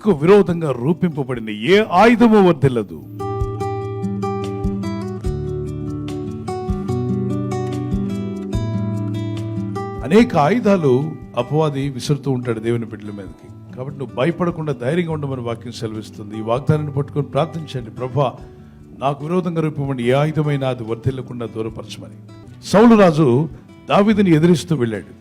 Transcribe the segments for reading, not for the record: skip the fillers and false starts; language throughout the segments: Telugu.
నీకు విరోధంగా రూపింపబడిన ఏ ఆయుధము వర్ధిల్లదు. అనేక ఆయుధాలు అపవాది విసురుతూ ఉంటాడు దేవుని బిడ్డల మీదకి. కాబట్టి నువ్వు భయపడకుండా ధైర్యంగా ఉండమని వాక్యం సెలవిస్తుంది. ఈ వాగ్దానాన్ని పట్టుకొని ప్రార్థించండి. ప్రభా, నాకు విరోధంగా రూపండి ఏ ఆయుధమైనా అది వర్ధిల్లకుండా దూరపరచమని. సౌలు రాజు దావీదుని ఎదిరిస్తూ వెళ్ళాడు,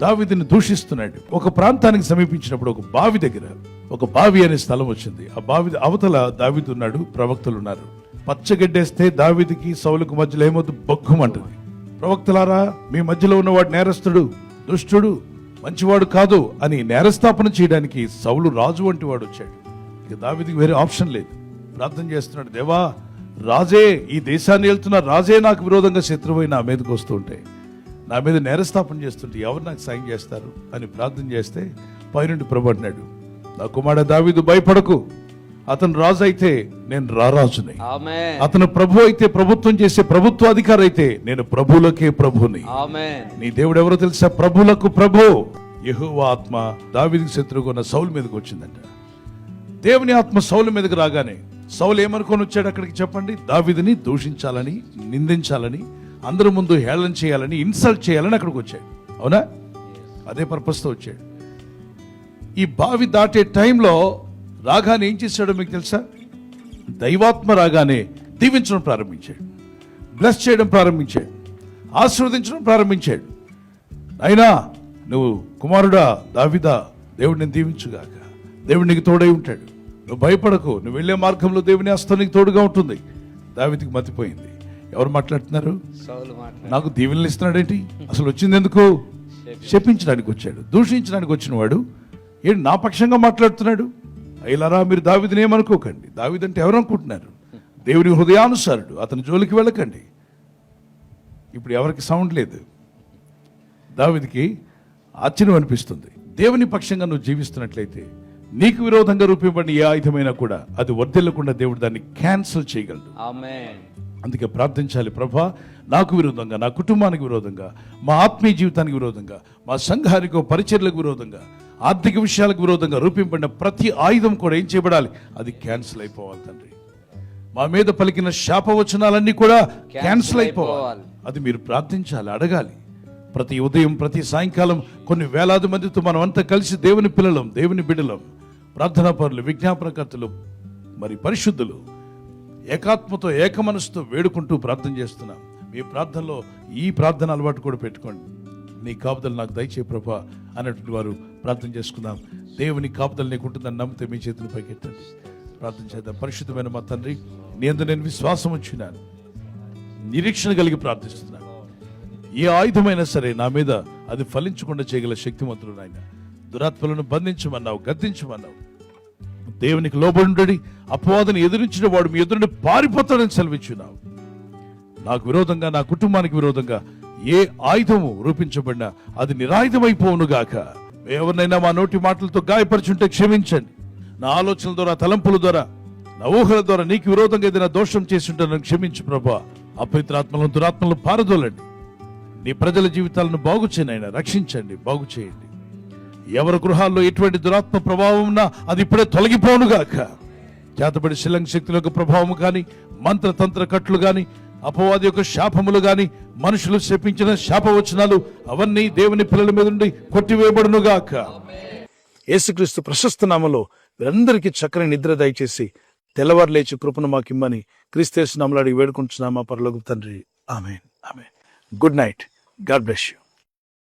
దావీదుని దూషిస్తున్నాడు. ఒక ప్రాంతానికి సమీపించినప్పుడు ఒక బావి దగ్గర ఒక బావి అనే స్థలం వచ్చింది. ఆ బావి అవతల దావీదు ఉన్నాడు, ప్రవక్తలు ఉన్నారు. పచ్చగడ్డేస్తే దావీదుకి సౌలుకు మధ్యలో ఏమవుతుంది? బొగ్గుమంటుంది. ప్రవక్తలారా, మీ మధ్యలో ఉన్నవాడు నేరస్తుడు, దుష్టుడు, మంచివాడు కాదు అని నేరస్థాపన చేయడానికి సౌలు రాజు వంటి వాడు వచ్చాడు. ఇక దావీదుకి వేరే ఆప్షన్ లేదు. ప్రార్థన చేస్తున్నాడు, దేవా, రాజే, ఈ దేశాన్ని వెళ్తున్న రాజే నాకు విరోధంగా శత్రువై నా మీదకి వస్తుంటే, నా మీద నేరస్థాపన చేస్తుంటే ఎవరు నాకు సాయం చేస్తారు అని ప్రార్థన చేస్తే పైనుండి ప్రభు అన్నాడు, నా కుమారుడు దావీదు, భయపడకు. అతను రాజు అయితే నేను రారాజుని, అతను ప్రభు అయితే ప్రభుత్వం చేసే ప్రభుత్వ అధికారి అయితే నేను ప్రభువులకే ప్రభుని. నీ దేవుడు ఎవరో తెలుసా? ప్రభులకు ప్రభు. యెహోవా ఆత్మ దావీదుకి శత్రువుగా ఉన్న సౌలు మీదకి వచ్చిందంట. దేవుని ఆత్మ సౌలు మీదకి రాగానే సౌలు ఏమనుకొని వచ్చాడు అక్కడికి చెప్పండి? దావీదుని దూషించాలని, నిందించాలని, అందరి ముందు హేళన చేయాలని, ఇన్సల్ట్ చేయాలని అక్కడికి వచ్చాడు. అవునా? అదే పర్పస్తో వచ్చాడు. ఈ బావి దాటే టైంలో రాగానే ఏం చేశాడో మీకు తెలుసా? దైవాత్మ రాగానే దీవించడం ప్రారంభించాడు, బ్లెస్ చేయడం ప్రారంభించాడు, ఆశీర్వదించడం ప్రారంభించాడు. అయినా నువ్వు కుమారుడా దావీదా, దేవుడు నేను దీవించుగాక, దేవుడు నీకు తోడై ఉంటాడు, నువ్వు భయపడకు, నువ్వు వెళ్లే మార్గంలో దేవుని హస్తం నీకు తోడుగా ఉంటుంది. దావీదుకి మతిపోయింది. ఎవరు మాట్లాడుతున్నారు? నాకు దీవెనలు ఇస్తున్నాడేంటి? అసలు వచ్చింది ఎందుకు? శపించడానికి వచ్చాడు, దూషించడానికి వచ్చిన వాడు ఏంటి నా పక్షంగా మాట్లాడుతున్నాడు? అయ్యలారా, మీరు దావీదుని ఏమనుకోకండి. దావీదు అంటే ఎవరు అనుకుంటున్నారు? దేవుని హృదయానుసారుడు, అతని జోలికి వెళ్ళకండి. ఇప్పుడు ఎవరికి సౌండ్ లేదు. దావీదుకి ఆశ్చర్యం అనిపిస్తుంది. దేవుని పక్షంగా నువ్వు జీవిస్తున్నట్లయితే నీకు విరోధంగా రూపొందిన ఏ ఆయుధమైనా కూడా అది వర్ధిల్లకుండా దేవుడు దాన్ని క్యాన్సిల్ చేయగలడు. అందుకే ప్రార్థించాలి, ప్రభా, నాకు విరోధంగా, నా కుటుంబానికి విరోధంగా, మా ఆత్మీయ జీవితానికి విరోధంగా, మా సంఘానికి పరిచర్లకు విరోధంగా, ఆర్థిక విషయాలకు విరోధంగా రూపింపడిన ప్రతి ఆయుధం కూడా ఏం చేయబడాలి? అది క్యాన్సిల్ అయిపోవాలి తండ్రి. మా మీద పలికిన శాపవచనాలన్నీ కూడా క్యాన్సిల్ అయిపోవాలి. అది మీరు ప్రార్థించాలి, అడగాలి. ప్రతి ఉదయం, ప్రతి సాయంకాలం కొన్ని వేలాది మందితో మనం అంతా కలిసి దేవుని పిల్లలం, దేవుని బిడ్డలం, ప్రార్థనా పరులు, విజ్ఞాపనకర్తలు, మరి పరిశుద్ధులు ఏకాత్మతో, ఏక మనసుతో వేడుకుంటూ ప్రార్థన చేస్తున్నాం. మీ ప్రార్థనలో ఈ ప్రార్థన అలవాటు కూడా పెట్టుకోండి. నీ కాపుదలు నాకు దయచే ప్రభా అన్నటువంటి వారు ప్రార్థన చేసుకుందాం. దేవుని కాపుదలు నీకు ఉంటుందని నమ్మితే మీ చేతులు పైకెత్తండి, ప్రార్థన చేద్దాం. పరిశుద్ధమైన మా తండ్రి, నీ యందు నేను విశ్వాసం ఉంచినాను, నిరీక్షణ కలిగి ప్రార్థిస్తున్నాను. ఏ ఆయుధమైనా సరే నా మీద అది ఫలించకుండా చేయగల శక్తిమంతుడు నాయన. దురాత్మలను బంధించమన్నావు, గద్దించమన్నావు. దేవునికి లోబడి అపవాదిని ఎదిరించిన వాడు మీ ఎదురుని పారిపోతాడని సెలవిచ్చున్నావు. నాకు విరోధంగా, నా కుటుంబానికి విరోధంగా ఏ ఆయుధము రూపించబడినా అది నిరాయుధమైపోవును గాక. ఎవరినైనా మా నోటి మాటలతో గాయపరుచుంటే క్షమించండి. నా ఆలోచనల ద్వారా, తలంపుల ద్వారా, నా ఊహల ద్వారా నీకు విరోధంగా ఏదైనా దోషం చేసి ఉంటే నన్ను క్షమించు ప్రభా. అపవిత్రాత్మలను, దురాత్మలను పారదోలండి. నీ ప్రజల జీవితాలను బాగు చేయనైనా, రక్షించండి, బాగు చేయండి. ఎవరి గృహాల్లో ఎటువంటి దురాత్మ ప్రభావం ఉన్నా అది ఇప్పుడే తొలగిపోనుగాక. చేతబడి శిలంగ శక్తుల యొక్క ప్రభావం కానీ, మంత్రతంత్ర కట్లు కానీ, అపవాది యొక్క శాపములు గాని, మనుషులు శపించిన శాపవచనాలు అవన్నీ దేవుని పిల్లల మీద నుండి కొట్టివేయబడునుగాక. యేసుక్రీస్తు ప్రశస్త నామములో వీరందరికీ చక్కని నిద్ర దయచేసి తెల్లవారు లేచి కృపను మాకిమ్మని క్రీస్తు యేసు నామములో అడిగి వేడుకుంటున్నామా పరలోకపు తండ్రి. Amen, amen. Good night. God bless you.